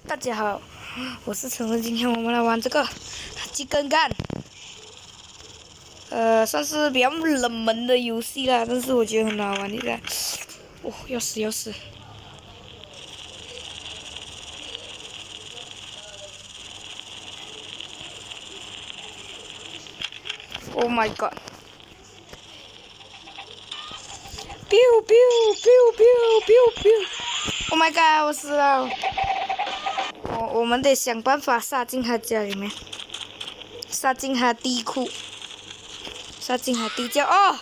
大家好，我是陈文，今天我们来玩这个鸡跟干，算是比较冷门的游戏啦，但是我觉得很好玩的啦。哦，要死要死！Oh my god！ biu biu biu biu biu biu！Oh my god！ 我死了！我们得想办法杀进他家里面，杀进他地库，杀进他地窖。哦，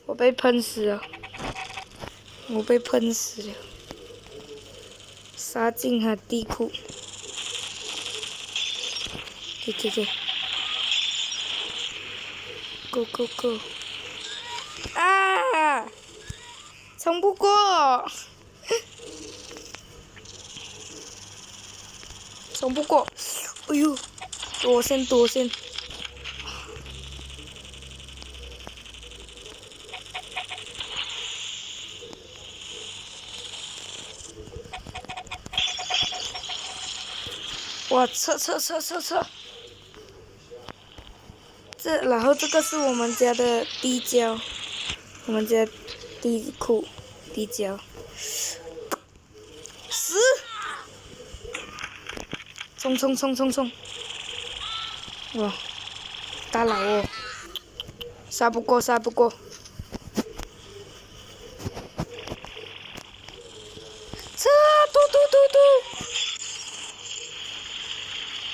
我被喷死了！我被喷死了！杀进他地库！给 ！Go go go！ 啊！冲不过！冲不过！哎呦，躲先！哇，撤！然后这个是我们家的地窖，我们家地库地窖。死！冲！哇，大佬哦，杀不过！撤！嘟！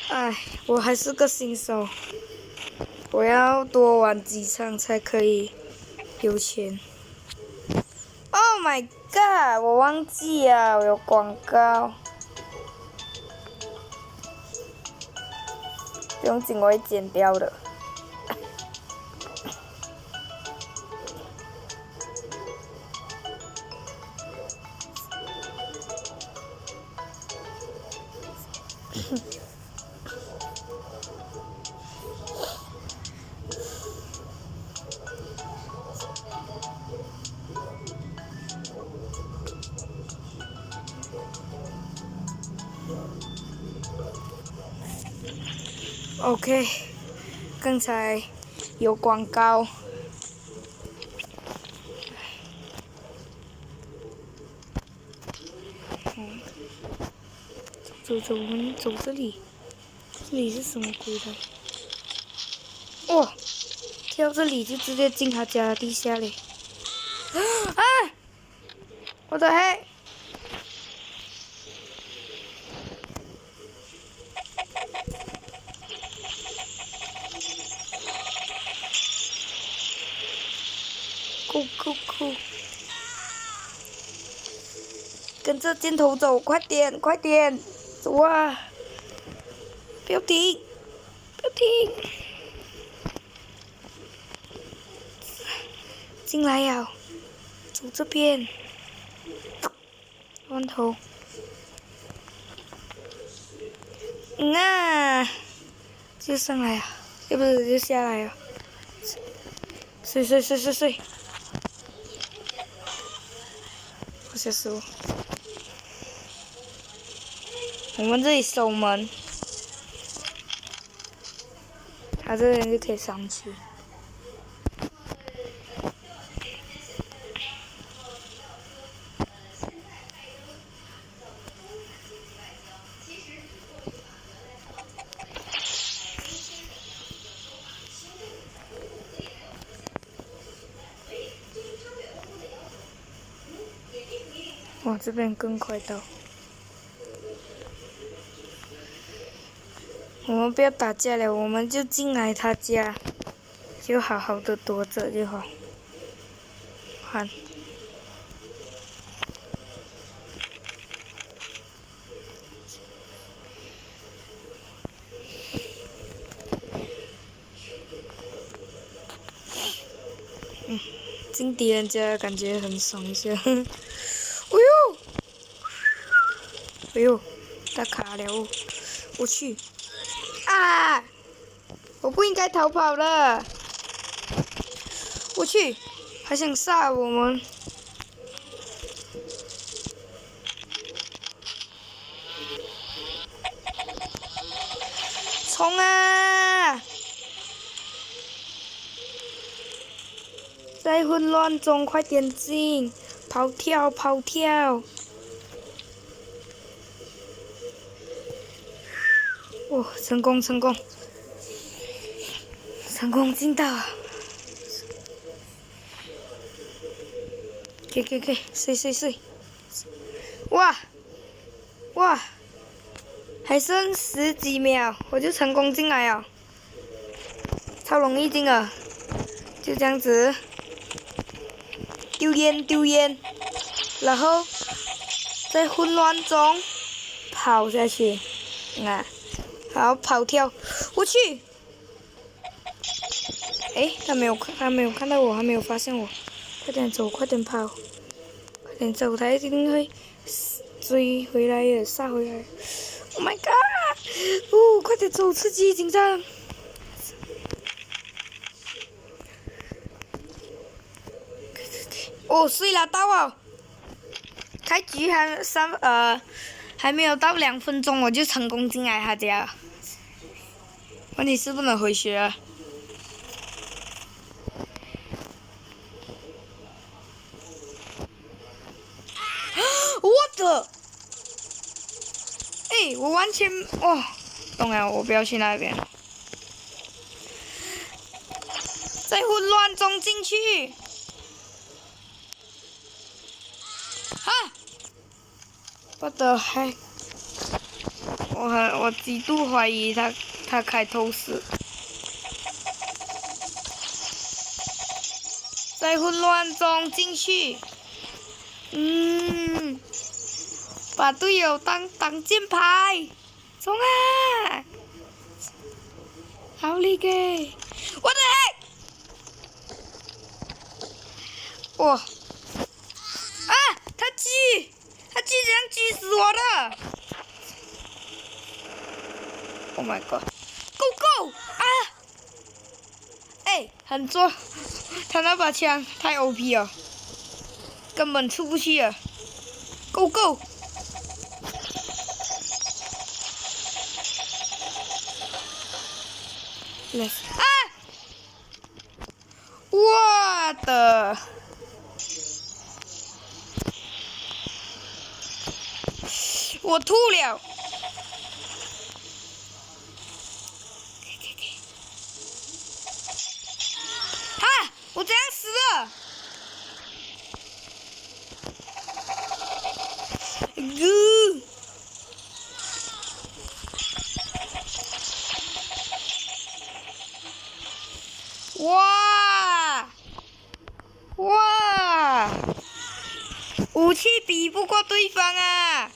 哎，我还是个新手，我要多玩几场才可以有钱。Oh my god！ 我忘记啊，我有广告。不用紧，我会剪掉的。OK， 刚才有广告。走，我们走这里。这里是什么鬼的？哇！跳这里就直接进他家的地下嘞！啊！我的嘿！酷！跟着箭头走，快点，走啊！不要停！进来呀！走这边，弯头。就上来呀，不是就下来呀。睡！我吓死我！我们这里守门，他这边就可以上去。哇，这边更快到。我们不要打架了，我们就进来他家，就好好的躲着就好。看，进敌人家感觉很爽一下。哎呦，他卡了，我去！啊！我不应该逃跑的。我去，还想杀我们！冲啊！在混乱中，快点进！跑跳，跑跳！哦，成功，成功！成功进到！给，睡！哇！哇！还剩10几秒，我就成功进来了，超容易进了，就这样子，丢烟，然后在混乱中跑下去，啊，好跑跳，我去，诶，他没有看到我，还没有发现我，快点走，快点跑，快点走，他一定会追回来的，杀回来。Oh my god！ 哦，快点走，刺激，紧张。哦，睡了，到哦。开局还没有到2分钟，我就成功进来他家了。问题是不能回血啊。我的！哎，我完全懂了，我不要去那边。在混乱中进去。啊！我的heck！我极度怀疑他开透视。在混乱中进去。把队友当箭牌，冲啊！好厉害！我的heck！哇！啊！他居然狙死我了 ！Oh my god！Go！ 啊！哎，很做，他那把枪太 OP 了，根本出不去了。Go！ 啊！我的！我吐了！哈！我这样死了！哇！武器比不过对方啊！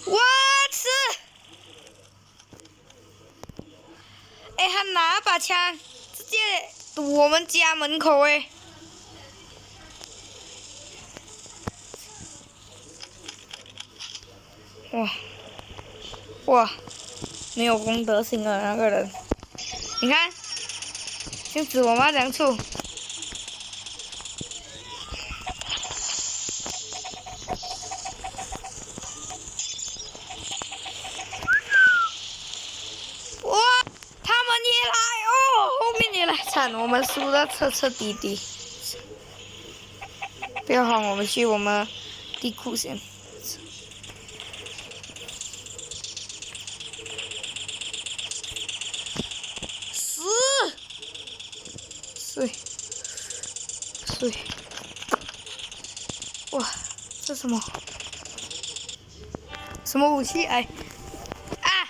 我去！哎，他拿把枪直接堵我们家门口哎！哇！没有公德心啊那个人！你看，这样子我妈怎处？哇！他们也来哦，后面也来，惨，我们输得彻底。不要慌，我们去我们地库先。睡！哇，这什么？什么武器？哎！啊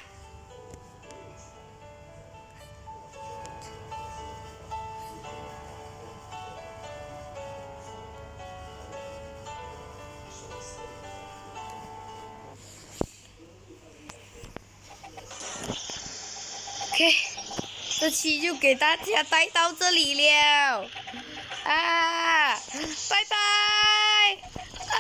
！OK， 这期就给大家带到这里了。啊！拜拜！啊！